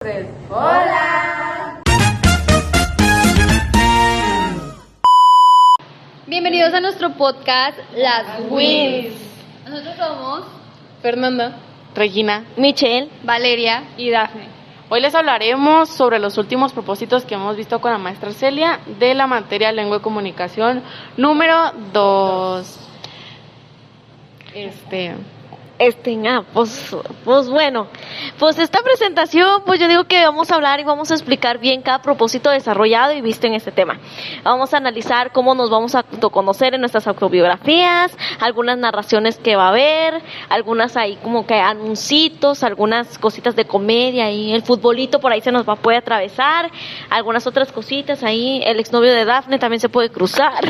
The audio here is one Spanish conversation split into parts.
3. ¡Hola! Bienvenidos a nuestro podcast Las Wins. Nosotros somos Fernanda, Regina, Michelle, Valeria y Dafne. Hoy les hablaremos sobre los últimos propósitos que hemos visto con la maestra Celia de la materia Lengua y Comunicación número 2. Pues bueno, pues esta presentación, pues yo digo que vamos a hablar y vamos a explicar bien cada propósito desarrollado y visto en este tema. Vamos a analizar cómo nos vamos a autoconocer en nuestras autobiografías, algunas narraciones que va a haber, algunas ahí como que anuncios, algunas cositas de comedia y el futbolito por ahí se nos puede atravesar, algunas otras cositas ahí, el exnovio de Dafne también se puede cruzar.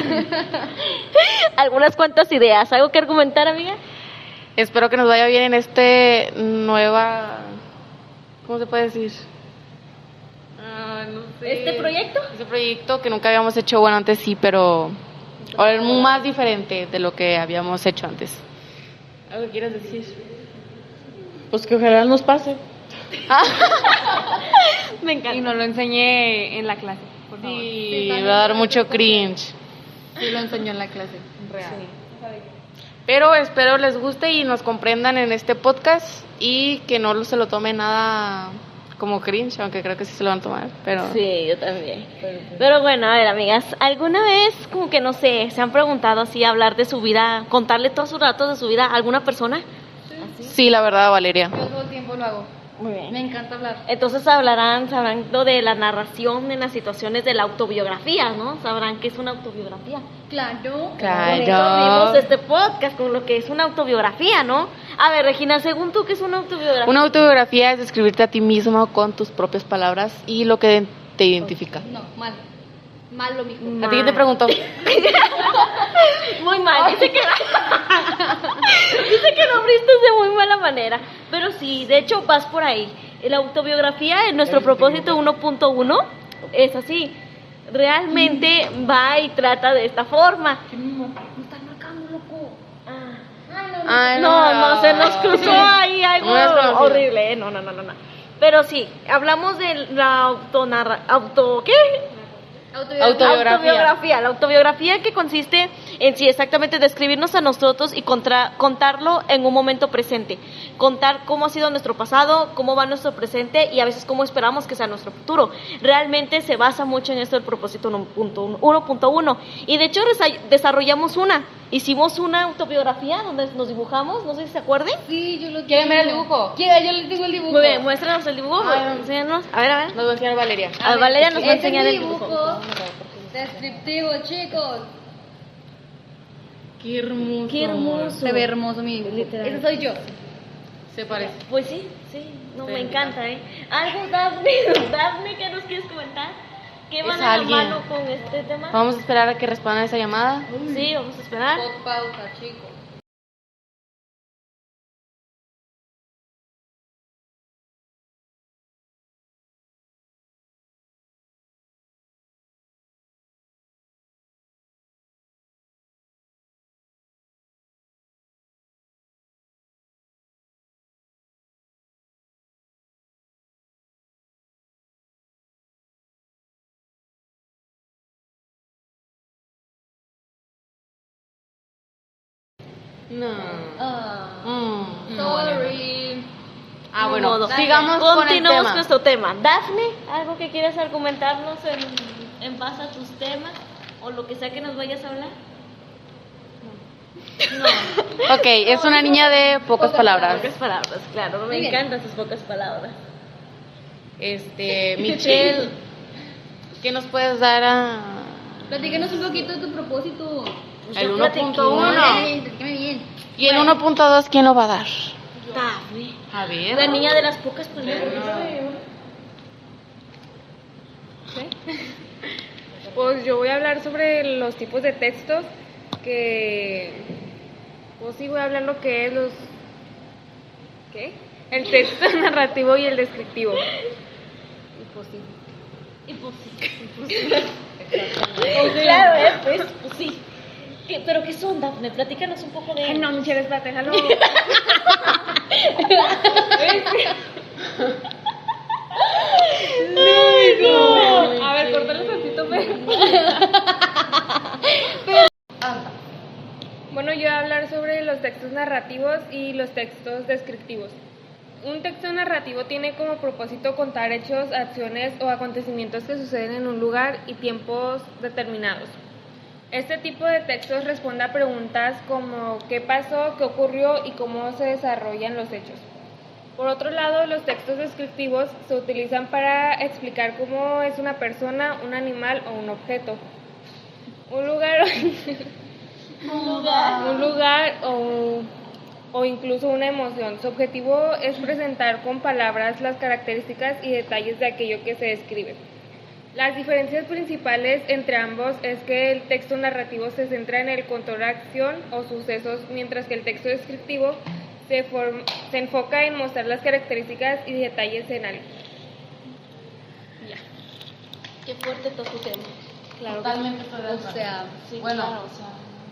Algunas cuantas ideas, ¿algo que argumentar, amiga? Espero que nos vaya bien en ¿cómo se puede decir? No sé. ¿Este proyecto? Este proyecto que nunca habíamos hecho, bueno, antes sí, pero ahora es más diferente de lo que habíamos hecho antes. ¿Algo que quieras decir? Pues que ojalá nos pase. Me encanta. Y nos lo enseñé en la clase, por favor. Sí, me va a dar mucho cringe. Sí lo enseñó en la clase real. Pero espero les guste y nos comprendan en este podcast y que no se lo tomen nada como cringe, aunque creo que sí se lo van a tomar, pero... Sí, yo también. Pero bueno, a ver, amigas, ¿alguna vez como que no sé, se han preguntado así hablar de su vida, contarle todos sus datos de su vida a alguna persona? Sí, la verdad, Valeria. Yo todo el tiempo lo hago. Muy bien. Me encanta hablar. Entonces sabrán de la narración en las situaciones de la autobiografía, ¿no? Sabrán qué es una autobiografía. Claro. Por eso abrimos este podcast con lo que es una autobiografía, ¿no? A ver, Regina, según tú, ¿qué es una autobiografía? Una autobiografía es describirte a ti mismo con tus propias palabras y lo que te identifica. No, mal. Mal lo mismo. ¿A ti quién te preguntó? Muy mal, dice que lo abriste de muy mala manera. Pero sí, de hecho vas por ahí. La autobiografía en nuestro propósito 1.1 es así. Realmente va y trata de esta forma. No estás marcando, loco. No, se nos cruzó ahí algo horrible. No. Pero sí, hablamos de la autobiografía. La autobiografía que consiste en sí exactamente describirnos a nosotros y contarlo en un momento presente. Contar cómo ha sido nuestro pasado, cómo va nuestro presente y a veces cómo esperamos que sea nuestro futuro. Realmente se basa mucho en esto del propósito 1.1. Y de hecho desarrollamos hicimos una autobiografía donde nos dibujamos, no sé si se acuerden. Sí, yo lo ¿Quieren ver el dibujo? Yo les digo el dibujo. Muy bien, muéstranos el dibujo, enséñanos. A ver. Nos va a enseñar Valeria. A Valeria nos va a enseñar el dibujo. dibujo. Descriptivo, chicos. Qué hermoso. Qué hermoso. Se ve hermoso mi dibujo. Literal. Ese soy yo. Se parece. Pues sí, no, Sí, me encanta, Algo, Dafne, ¿qué nos quieres comentar? ¿Qué van Es a la alguien. mano con este tema? Vamos a esperar a que respondan esa llamada. Sí, vamos a esperar. Pon pausa, chicos. No. Sorry. Bueno, Modo. sigamos con el Continuamos tema. con nuestro tema. Dafne, ¿algo que quieras argumentarnos en base a tus temas o lo que sea que nos vayas a hablar? Ok, es una niña de pocas palabras. Pocas palabras, claro, me Muy bien. encantan sus pocas palabras. Michelle, ¿qué nos puedes dar a Platícanos un poquito de tu propósito. el Yo 1.1? Platícame bien. Y el 1.2, ¿quién lo va a dar? Dafne, A ver. la niña de las pocas palabras. Pues yo voy a hablar sobre los tipos de textos pues sí voy a hablar lo que es el texto narrativo y el descriptivo. Y pues sí. Claro, pues sí. ¿Pero qué son, Dafne? Platícanos un poco de Ay, no, Michelle, espérate, déjalo. textos narrativos y los textos descriptivos. Un texto narrativo tiene como propósito contar hechos, acciones o acontecimientos que suceden en un lugar y tiempos determinados. Este tipo de textos responde a preguntas como ¿qué pasó?, ¿qué ocurrió? Y cómo se desarrollan los hechos. Por otro lado, los textos descriptivos se utilizan para explicar cómo es una persona, un animal o un objeto. Un lugar o incluso una emoción. Su objetivo es presentar con palabras las características y detalles de aquello que se describe. Las diferencias principales entre ambos es que el texto narrativo se centra en el control de acción o sucesos, mientras que el texto descriptivo se enfoca en mostrar las características y detalles en algo. Ya. Qué fuerte está tu tema. Claro. Totalmente estoy de acuerdo. O sea, Sí, Bueno, claro, o sea.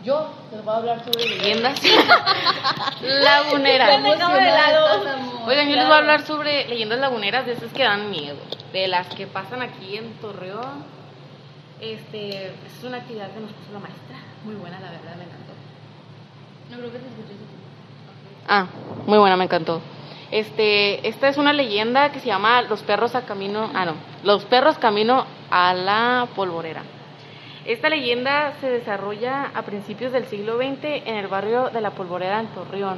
yo les voy a hablar sobre Leyendas laguneras. Oigan, yo les voy a hablar sobre leyendas laguneras de esas que dan miedo, de las que pasan aquí en Torreón. Es una actividad que nos puso la maestra, muy buena, la verdad, me encantó. No creo que te escuches. Ah, muy buena, me encantó. Esta es una leyenda que se llama Los perros camino a la polvorera. Esta leyenda se desarrolla a principios del siglo XX en el barrio de la Polvorera en Torreón.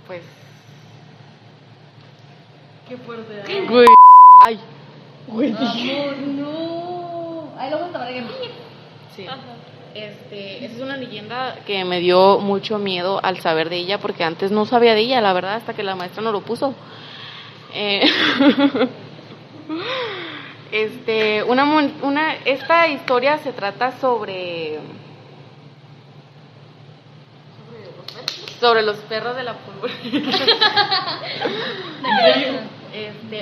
Pues qué fuerte. güey. Ay. Güey. Amor, no. Ahí lo vamos a tomar que Sí. Esa es una leyenda que me dio mucho miedo al saber de ella, porque antes no sabía de ella, la verdad, hasta que la maestra nos lo puso. Esta historia se trata sobre los perros de la polvorera.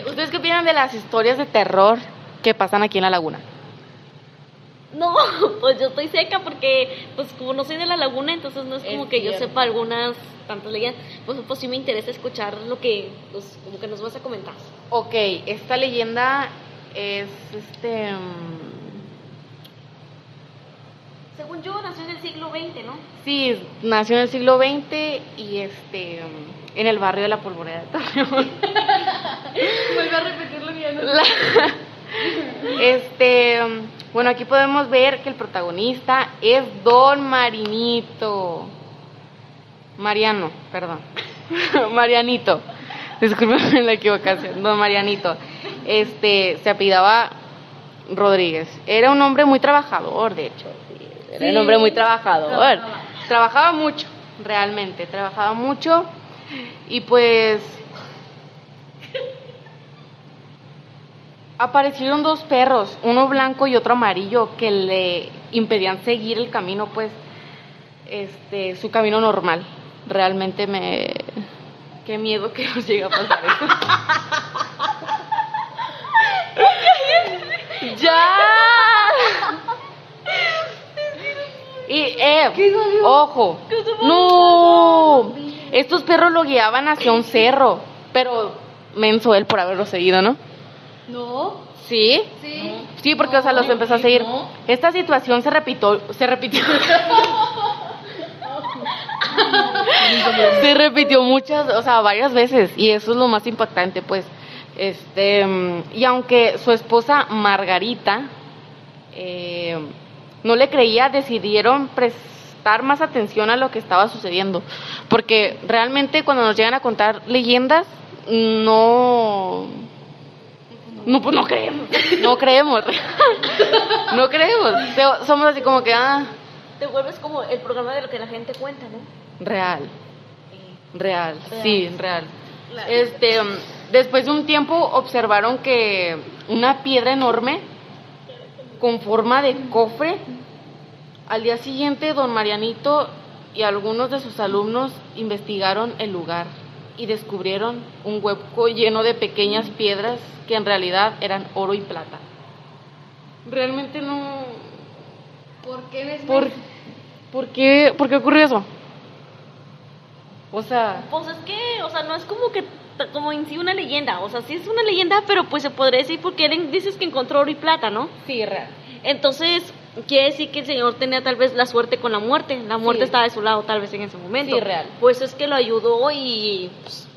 ¿Ustedes qué opinan de las historias de terror que pasan aquí en la laguna? No, pues yo estoy seca porque, pues como no soy de la laguna, entonces no es como Es que yo cierto. sepa algunas tantas leyendas. Pues sí me interesa escuchar lo que, pues, como que nos vas a comentar. Ok, esta leyenda es Según yo, nació en el siglo XX, ¿no? Sí, nació en el siglo XX y en el barrio de la Polvorera de Torreón. Vuelve a repetir lo que ya no Bueno, aquí podemos ver que el protagonista es Don Marianito, discúlpenme la equivocación, Don Marianito. Se apellidaba Rodríguez. Era un hombre muy trabajador, de hecho. Sí, era un hombre muy trabajador. Trabajaba mucho, realmente, trabajaba mucho. Y pues aparecieron dos perros, uno blanco y otro amarillo, que le impedían seguir el camino, pues, su camino normal. Realmente qué miedo que nos llegue a pasar eso. ¡Ya! Y, ojo, no, estos perros lo guiaban hacia un cerro, pero menso él por haberlo seguido, ¿no? No. ¿Sí? Sí, porque, o sea, los empezó a seguir. Esta situación se repitió. Se repitió varias veces, y eso es lo más impactante, pues. Y aunque su esposa Margarita no le creía, decidieron prestar más atención a lo que estaba sucediendo, porque realmente cuando nos llegan a contar leyendas, pues no creemos. Somos así como que, Te vuelves como el programa de lo que la gente cuenta, ¿no? real. Sí, real. Después de un tiempo observaron que una piedra enorme con forma de cofre. Al día siguiente, don Marianito y algunos de sus alumnos investigaron el lugar y descubrieron un hueco lleno de pequeñas piedras que en realidad eran oro y plata. Realmente no. ¿Por qué ¿Por qué ocurrió eso? O sea, Pues es que, o sea, no es como que como en sí una leyenda, o sea, sí es una leyenda, pero pues se podría decir porque dices que encontró oro y plata, ¿no? sí, real. Entonces, quiere decir que el Señor tenía tal vez la suerte con la muerte Sí. estaba de su lado tal vez en ese momento. Sí, real. Pues es que lo ayudó y pues,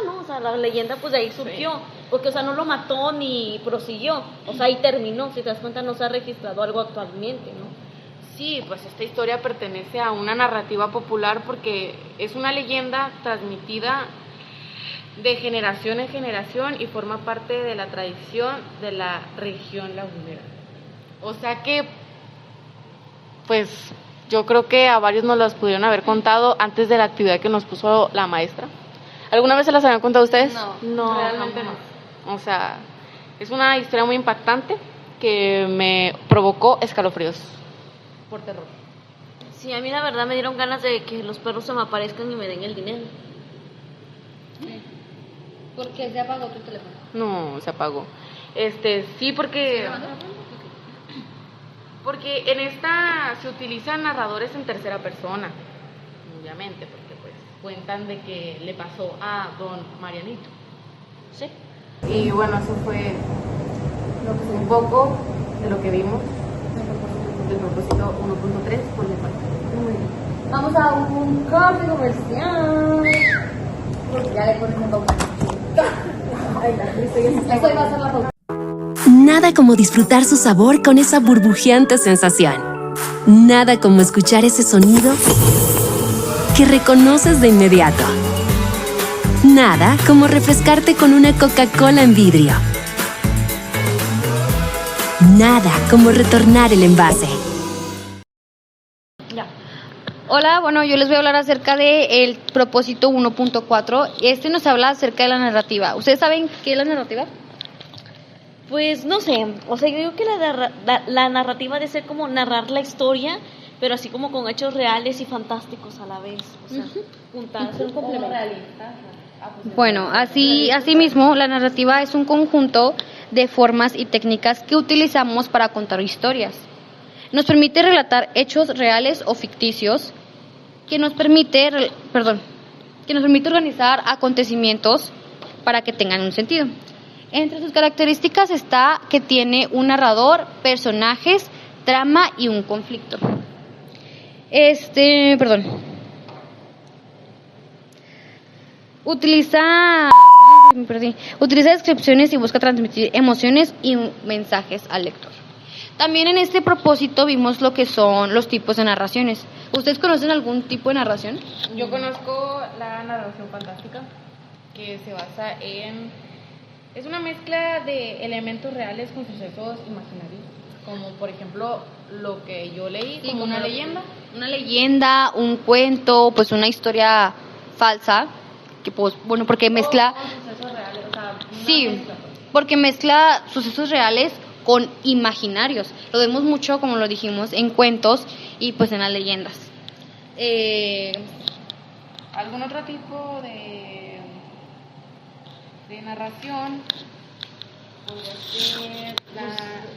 ¿no? O sea, la leyenda pues de ahí surgió, porque o sea, no lo mató ni prosiguió, o sea, ahí terminó, si te das cuenta no se ha registrado algo actualmente, ¿no? Sí, pues esta historia pertenece a una narrativa popular porque es una leyenda transmitida de generación en generación y forma parte de la tradición de la región lagunera. O sea que, pues, yo creo que a varios nos las pudieron haber contado antes de la actividad que nos puso la maestra. ¿Alguna vez se las habían contado ustedes? No, realmente no. O sea, es una historia muy impactante que me provocó escalofríos por terror. Sí, a mí la verdad me dieron ganas de que los perros se me aparezcan y me den el dinero. ¿Por qué se apagó tu teléfono? No, se apagó. Sí, porque en esta se utilizan narradores en tercera persona, obviamente, porque pues cuentan de que le pasó a don Marianito. Sí. Y bueno, eso fue un poco de lo que vimos del propósito 1.3 por mi parte. Vamos a un corte comercial. Porque ya le ponen pausa. Eso iba a ser la pausa. Nada como disfrutar su sabor con esa burbujeante sensación. Nada como escuchar ese sonido que reconoces de inmediato. Nada como refrescarte con una Coca-Cola en vidrio. Nada como retornar el envase. Hola, bueno, yo les voy a hablar acerca del propósito 1.4. Este nos habla acerca de la narrativa. ¿Ustedes saben qué es la narrativa? Pues no sé, o sea, yo digo que la narrativa debe ser como narrar la historia, pero así como con hechos reales y fantásticos a la vez, o sea, juntar, hacer un complemento. Bueno, así mismo, la narrativa es un conjunto de formas y técnicas que utilizamos para contar historias. Nos permite relatar hechos reales o ficticios, que nos permite organizar acontecimientos para que tengan un sentido. Entre sus características está que tiene un narrador, personajes, trama y un conflicto. Utiliza descripciones y busca transmitir emociones y mensajes al lector. También en este propósito vimos lo que son los tipos de narraciones. ¿Ustedes conocen algún tipo de narración? Yo conozco la narración fantástica, que se basa es una mezcla de elementos reales con sucesos imaginarios, como por ejemplo lo que yo leí, como una leyenda. Una leyenda, un cuento, pues una historia falsa, que pues, bueno, porque mezcla... Sucesos reales, o sea, Sí, porque mezcla sucesos reales con imaginarios. Lo vemos mucho, como lo dijimos, en cuentos y pues en las leyendas. ¿Algún otro tipo de narración? Podría ser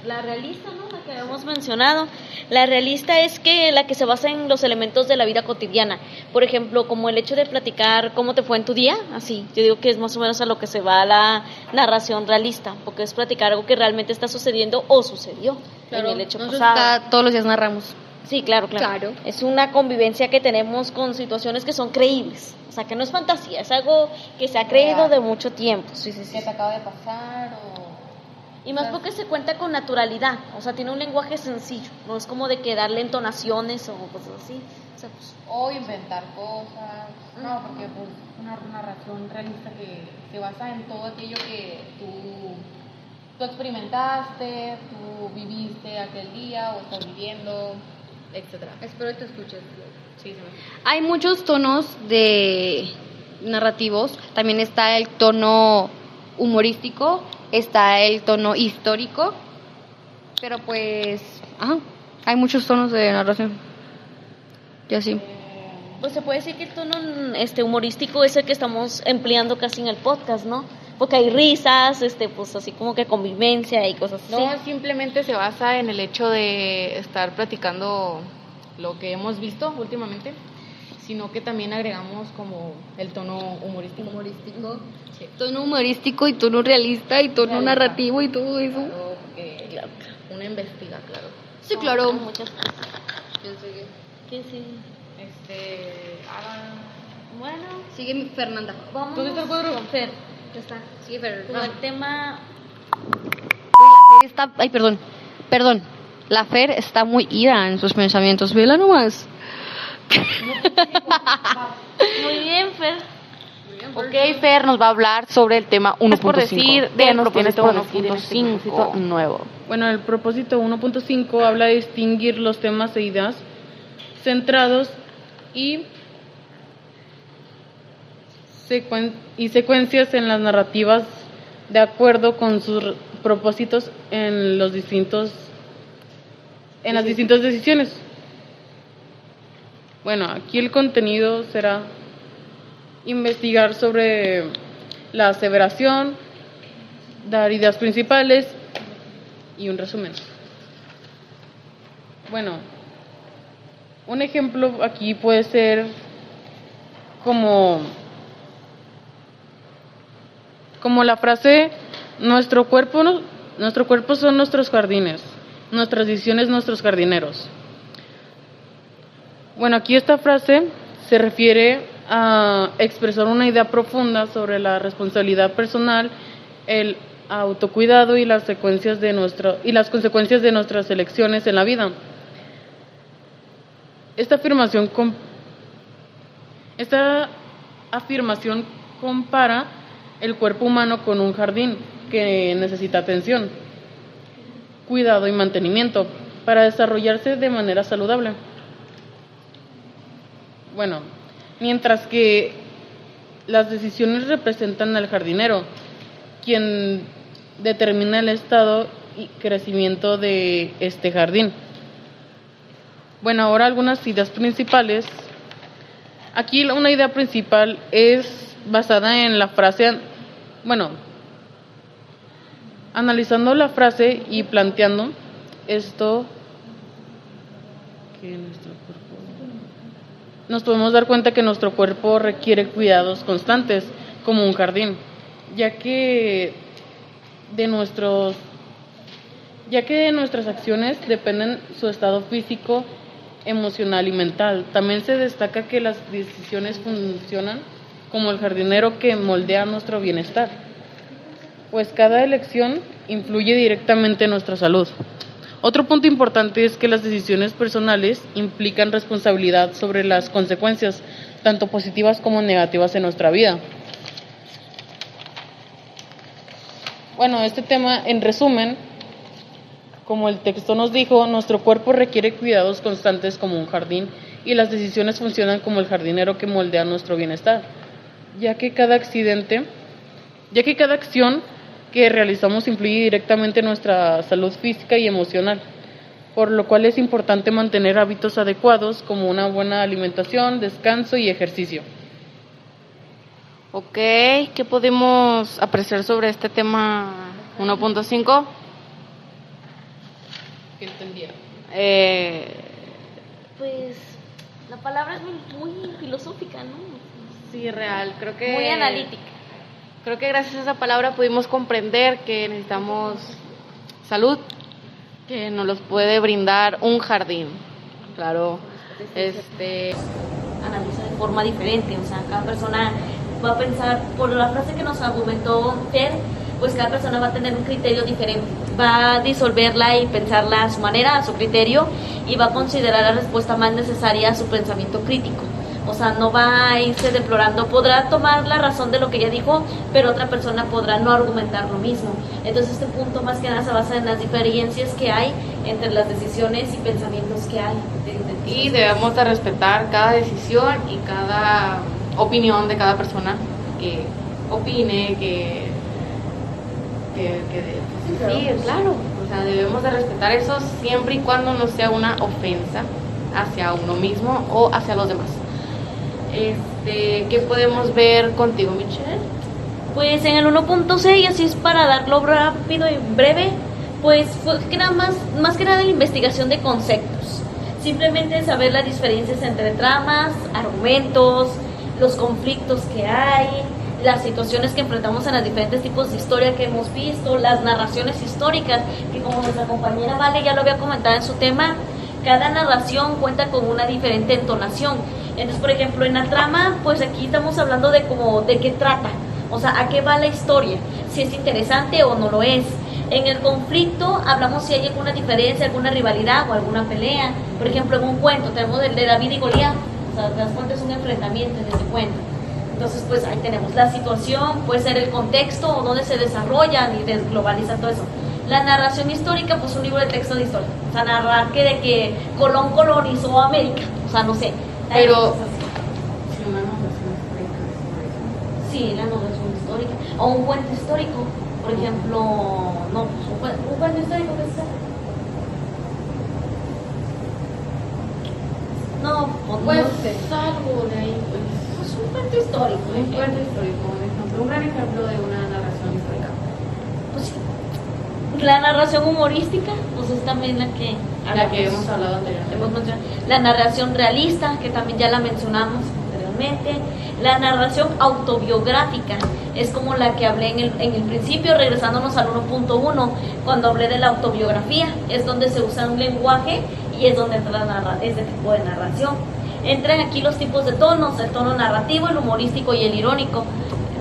La realista, ¿no? La que habíamos mencionado. La realista es que la que se basa en los elementos de la vida cotidiana. Por ejemplo, como el hecho de platicar cómo te fue en tu día, así. Yo digo que es más o menos a lo que se va la narración realista, porque es platicar algo que realmente está sucediendo o sucedió en el hecho pasado. Todos los días narramos. Sí, claro. Es una convivencia que tenemos con situaciones que son creíbles. O sea, que no es fantasía, es algo que se ha creído de mucho tiempo. Sí. que te acaba de pasar Y más porque se cuenta con naturalidad, o sea, tiene un lenguaje sencillo, no es como de que darle entonaciones o cosas así. O sea, pues, o inventar cosas. No, porque pues una narración realista que se basa en todo aquello que tú experimentaste, tú viviste aquel día o estás viviendo, etcétera. Espero que te escuches. Sí. Hay muchos tonos de narrativos. También está el tono humorístico, está el tono histórico, pero pues, hay muchos tonos de narración. Y así. pues se puede decir que el tono humorístico es el que estamos empleando casi en el podcast, ¿no? Porque hay risas, pues así como que convivencia y cosas así. No, simplemente se basa en el hecho de estar platicando lo que hemos visto últimamente, sino que también agregamos como el tono humorístico. Sí. Tono humorístico y tono realista y tono Realista. narrativo y todo eso. Claro, porque uno investiga, claro. Sí, claro. Muchas cosas. ¿Quién sigue? Bueno, Sigue Fernanda. vamos ¿Dónde está el cuadro? con Fer. Ya está. Sigue Fer. Con el tema... Ay, perdón. La Fer está muy ira en sus pensamientos. Vela nomás. Muy bien, Fer. Ok, Fer nos va a hablar sobre el tema 1.5. por decir ¿Qué del nos tienes propósito por decir en este propósito nuevo? Bueno, el propósito 1.5 habla de distinguir los temas e ideas centrados y secuencias en las narrativas de acuerdo con sus propósitos en las distintas decisiones. Bueno, aquí el contenido será investigar sobre la aseveración, dar ideas principales y un resumen. Bueno, un ejemplo aquí puede ser como la frase nuestro cuerpo son nuestros jardines, nuestras decisiones nuestros jardineros. Bueno, aquí esta frase se refiere a expresar una idea profunda sobre la responsabilidad personal, el autocuidado y las consecuencias de nuestras elecciones en la vida. Esta afirmación compara el cuerpo humano con un jardín que necesita atención, cuidado y mantenimiento para desarrollarse de manera saludable. Bueno, mientras que las decisiones representan al jardinero, quien determina el estado y crecimiento de este jardín. Bueno, ahora algunas ideas principales. Aquí una idea principal es basada en la frase, analizando la frase y planteando esto que nos podemos dar cuenta que nuestro cuerpo requiere cuidados constantes, como un jardín, ya que de nuestras acciones dependen su estado físico, emocional y mental. También se destaca que las decisiones funcionan como el jardinero que moldea nuestro bienestar, pues cada elección influye directamente en nuestra salud. Otro punto importante es que las decisiones personales implican responsabilidad sobre las consecuencias, tanto positivas como negativas en nuestra vida. Bueno, este tema, en resumen, como el texto nos dijo, nuestro cuerpo requiere cuidados constantes como un jardín y las decisiones funcionan como el jardinero que moldea nuestro bienestar, ya que cada acción que realizamos influye directamente en nuestra salud física y emocional, por lo cual es importante mantener hábitos adecuados como una buena alimentación, descanso y ejercicio. Ok, ¿qué podemos apreciar sobre este tema 1.5? ¿Qué entendía? Pues la palabra es muy filosófica, ¿no? Sí, real, creo que... Muy analítica. Creo que gracias a esa palabra pudimos comprender que necesitamos salud, que nos los puede brindar un jardín. Claro, Analiza de forma diferente, o sea, cada persona va a pensar, por la frase que nos argumentó Fer, pues cada persona va a tener un criterio diferente, va a disolverla y pensarla a su manera, a su criterio, y va a considerar la respuesta más necesaria a su pensamiento crítico. O sea, no va a irse deplorando, podrá tomar la razón de lo que ella dijo, pero otra persona podrá no argumentar lo mismo. Entonces este punto más que nada se basa en las diferencias que hay entre las decisiones y pensamientos que hay. Y debemos de respetar cada decisión y cada opinión de cada persona que opine, sí, claro. O sea, debemos de respetar eso siempre y cuando no sea una ofensa hacia uno mismo o hacia los demás. ¿Qué podemos ver contigo, Michelle? Pues en el 1.6, así es para darlo rápido y breve, pues fue que nada más que nada la investigación de conceptos. Simplemente saber las diferencias entre tramas, argumentos, los conflictos que hay, las situaciones que enfrentamos en los diferentes tipos de historia que hemos visto, las narraciones históricas, que como nuestra compañera Vale ya lo había comentado en su tema, cada narración cuenta con una diferente entonación. Entonces, por ejemplo, en la trama, pues aquí estamos hablando de como de qué trata, o sea, a qué va la historia, si es interesante o no lo es. En el conflicto hablamos si hay alguna diferencia, alguna rivalidad o alguna pelea. Por ejemplo, en un cuento tenemos el de David y Goliat, o sea, te das cuenta, es un enfrentamiento en ese cuento. Entonces, pues ahí tenemos la situación, puede ser el contexto o donde se desarrollan y desglobalizan todo eso. La narración histórica, pues un libro de texto de historia, o sea, narrar que de que Colón colonizó América, o sea, no sé. Pero sí, la narración histórica. O un cuento histórico, por ejemplo, no, pues un cuento histórico que sea. No, pues no sé. algo de ahí, Pues un cuento histórico. un cuento histórico, un ejemplo, un gran ejemplo de una narración histórica. Pues sí. La narración humorística, pues es también la que Hemos hablado anteriormente. hemos mencionado. La narración realista, que también ya la mencionamos anteriormente. La narración autobiográfica es como la que hablé en el principio, regresándonos al 1.1, cuando hablé de la autobiografía, es donde se usa un lenguaje y es donde entra ese tipo de narración. Entran aquí los tipos de tonos, el tono narrativo, el humorístico y el irónico.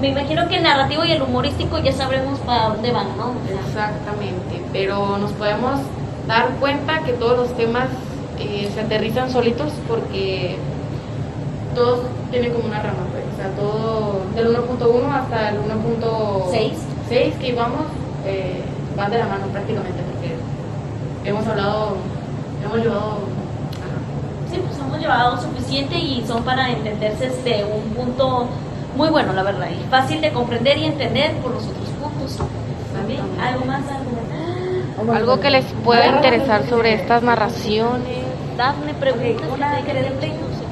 Me imagino que el narrativo y el humorístico ya sabremos para dónde van, ¿no? Exactamente, pero nos podemos dar cuenta que todos los temas se aterrizan solitos porque todos tienen como una rama, pues, o sea, todo del 1.1 hasta el 1.6 que íbamos van de la mano prácticamente porque hemos llevado Sí, pues hemos llevado suficiente y son para entenderse desde un punto muy bueno, la verdad, y fácil de comprender y entender por los otros puntos. ¿También? ¿Algo más? algo que les pueda interesar sobre estas narraciones. Dafne, pregunta.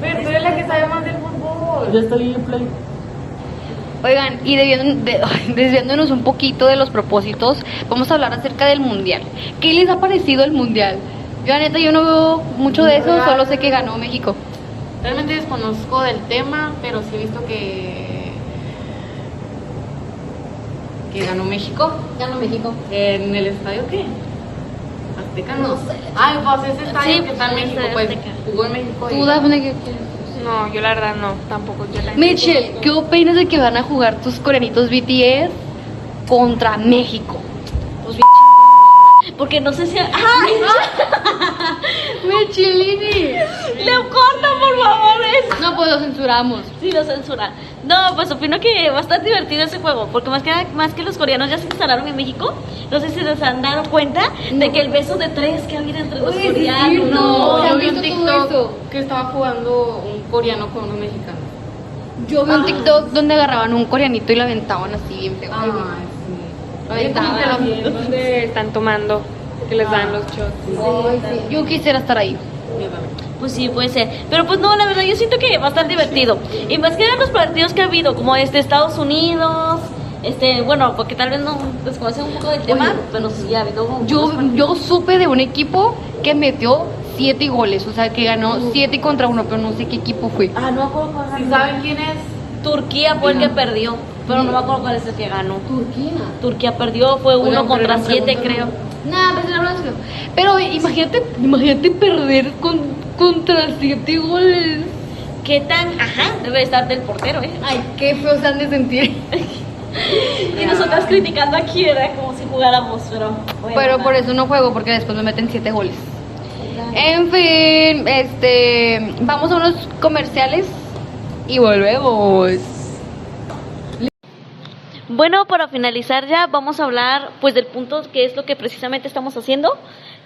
Pero tú eres la que sabe más del fútbol. Ya está ahí en play. Oigan, y desviándonos un poquito de los propósitos, vamos a hablar acerca del mundial. ¿Qué les ha parecido el mundial? Yo, la neta, yo no veo mucho de eso, solo sé que ganó México. Realmente desconozco del tema, pero sí he visto que ganó México. Ganó México. ¿En el estadio qué? Azteca, no sé. Ay, pues ese estadio Sí, que está en pues, México, pues Azteca. jugó en México. Tú, Dafne, ¿qué? No, yo la verdad no, tampoco. Yo la Michelle, ¿qué opinas de que van a jugar tus coreanitos BTS contra México? Pues bien chingón, porque no sé si... ¡Ay! Michelini. ¡Le corta, por favor! No, pues lo censuramos. Sí, lo censura. No, pues opino que va a estar divertido ese juego, porque más que los coreanos ya se instalaron en México, no sé si se han dado cuenta de que el beso de tres que había entre los coreanos. no. Yo ¿Han vi un visto todo TikTok eso? que estaba jugando un coreano con un mexicano. Yo vi un TikTok donde agarraban un coreanito y lo aventaban así bien feo. Ay, sí. Lo aventaban. donde están tomando, que les dan los shots. Ay, sí. Yo quisiera estar ahí. Pues sí, puede ser. Pero pues no, la verdad yo siento que va a estar divertido. Y más que nada los partidos que ha habido, como Estados Unidos, bueno, porque tal vez no desconocen un poco del tema, pero sí ha habido Yo supe de un equipo que metió 7 goles, o sea, que ganó 7 contra 1, pero no sé qué equipo fue. Ah, no me acuerdo cuál ¿Sí ganó. saben quién es? Turquía fue el que perdió, pero no me acuerdo cuál es el que ganó. Turquía. Turquía perdió, fue 1 Oigan, contra pero 7, pregunta, creo. Nah, pues no hablas. Pero imagínate perder contra 7 goles. ¿Qué tan? Ajá, debe estar del portero, ¿eh? Ay, qué feo se han de sentir. Y nosotras criticando aquí, era como si jugáramos, pero... bueno, Pero nada. por eso no juego, porque después me meten 7 goles. En fin, vamos a unos comerciales y volvemos. Bueno, para finalizar ya vamos a hablar pues del punto que es lo que precisamente estamos haciendo,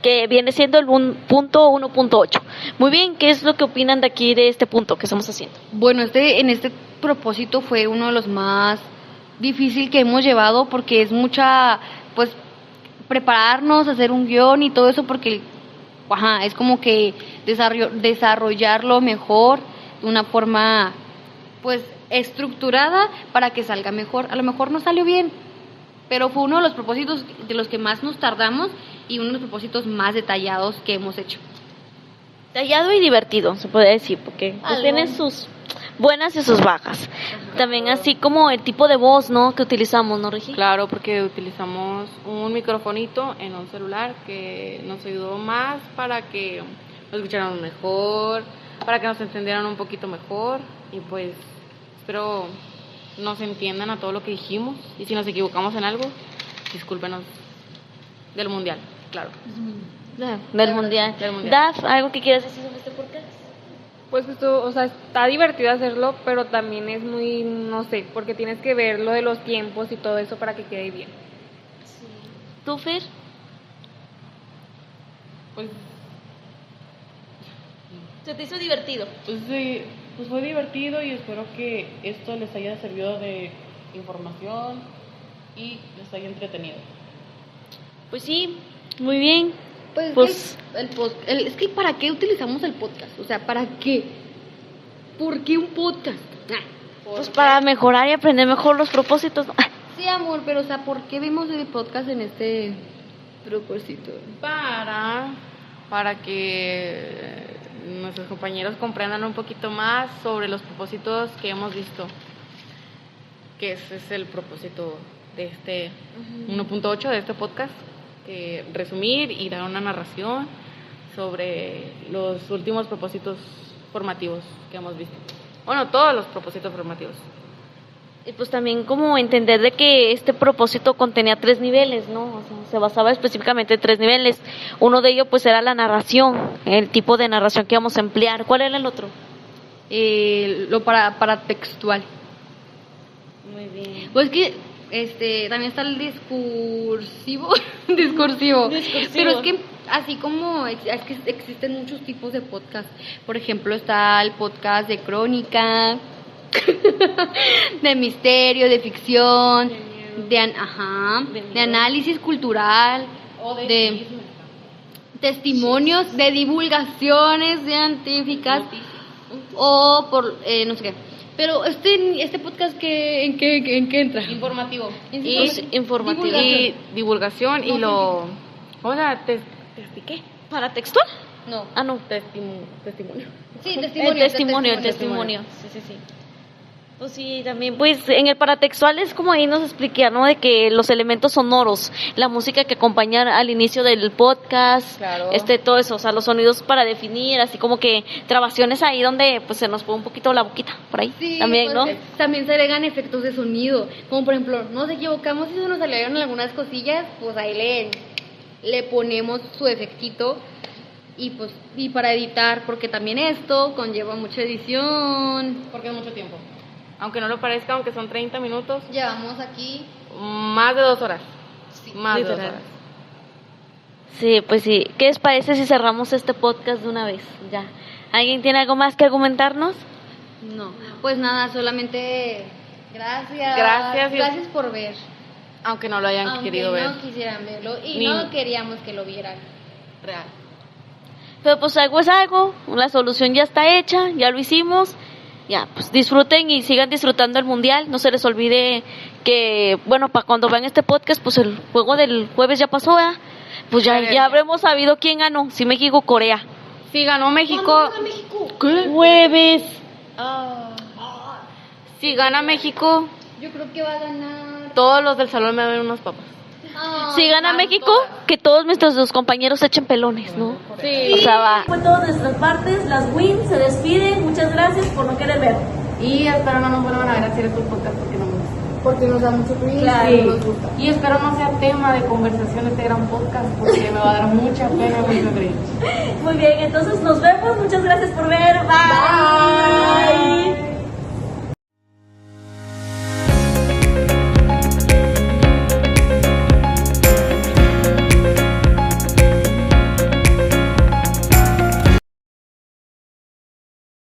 que viene siendo el punto 1.8. Muy bien, ¿qué es lo que opinan de aquí de este punto que estamos haciendo? Bueno, en este propósito fue uno de los más difícil que hemos llevado porque es mucha, pues, prepararnos, hacer un guión y todo eso porque, es como que desarrollarlo mejor de una forma, pues, estructurada para que salga mejor. A lo mejor no salió bien, pero fue uno de los propósitos de los que más nos tardamos y uno de los propósitos más detallados que hemos hecho. Tallado y divertido, se puede decir, porque pues, Algo. tiene sus buenas y sus bajas. También así como el tipo de voz, ¿no? Que utilizamos, ¿no, Regi? Claro, porque utilizamos un microfonito en un celular que nos ayudó más para que nos escucháramos mejor, para que nos entendieran un poquito mejor y pues espero nos entiendan a todo lo que dijimos y si nos equivocamos en algo, discúlpenos del mundial, claro. Del mundial. Daf, ¿algo que quieras decir sobre este podcast? Pues esto, o sea, está divertido hacerlo, pero también es muy, no sé, porque tienes que ver lo de los tiempos y todo eso para que quede bien. ¿Tú, Fer? Pues, ¿Se te hizo divertido? Pues sí, pues fue divertido y espero que esto les haya servido de información y les haya entretenido. Pues sí, muy bien. Pues es que ¿para qué utilizamos el podcast? O sea, ¿para qué? ¿Por qué un podcast? Pues para mejorar y aprender mejor los propósitos, ¿no? Sí, amor, pero o sea, ¿por qué vimos el podcast en este propósito? Para que nuestros compañeros comprendan un poquito más sobre los propósitos que hemos visto, que ese es el propósito de este 1.8 de este podcast, resumir y dar una narración sobre los últimos propósitos formativos que hemos visto. Bueno, todos los propósitos formativos. Y pues también como entender de que este propósito contenía 3 niveles, ¿no? O sea, se basaba específicamente en 3 niveles. Uno de ellos pues era la narración, el tipo de narración que íbamos a emplear. ¿Cuál era el otro? Lo para textual. Muy bien. Pues que también está el discursivo. Discursivo. Pero es que así como es que existen muchos tipos de podcast. Por ejemplo, está el podcast de crónica, de misterio, de ficción, de análisis cultural, O de testimonios, de divulgaciones científicas o por no sé qué. Pero este podcast ¿en qué entra? Informativo. Informativo. Y divulgación y lo... ¿Cómo se llama? ¿Qué? ¿Para textual? No. Ah, no. Testimonio. Sí, El testimonio. Sí. Pues sí, también, pues en el paratextual es como ahí nos explica, ¿no? De que los elementos sonoros, la música que acompaña al inicio del podcast, Claro. Todo eso, o sea, los sonidos para definir, así como que trabaciones ahí donde pues se nos pone un poquito la boquita, por ahí, Sí, también, ¿no? pues, también se agregan efectos de sonido, como por ejemplo, nos equivocamos y se nos salieron algunas cosillas, pues ahí le ponemos su efectito y para editar, porque también esto conlleva mucha edición. Porque es mucho tiempo. Aunque no lo parezca, aunque son 30 minutos, Llevamos aquí más de 2 horas. Más de 2 literal. horas. Sí, pues sí. ¿Qué les parece si cerramos este podcast de una vez? Ya. ¿Alguien tiene algo más que argumentarnos? No, pues nada, solamente gracias. Gracias. por ver. Aunque no lo hayan Aunque querido ver. no quisieran verlo y Ni- no queríamos que lo vieran. Real. Pero pues algo es algo, la solución ya está hecha, ya lo hicimos. Ya, pues disfruten y sigan disfrutando el mundial. No se les olvide que, bueno, para cuando vean este podcast, pues el juego del jueves ya pasó, ¿verdad? Pues ya habremos sabido quién ganó, si México o Corea. Sí, ganó México. ¿Qué? Jueves. Si gana México, Yo creo que va a ganar. todos los del salón me ven unas papas. Si gana México, que todos nuestros compañeros echen pelones, ¿no? Sí. O sea, va. Fue todas nuestras partes, las wins se despiden. Muchas gracias por no querer ver. Y espero no nos vuelvan a ver hacer estos podcasts porque no me gusta. Porque nos da mucho ruido Claro. y nos gusta. Y espero no sea tema de conversación este gran podcast porque me va a dar mucha pena y mucho cringe. Muy bien, entonces nos vemos. Muchas gracias por ver. Bye.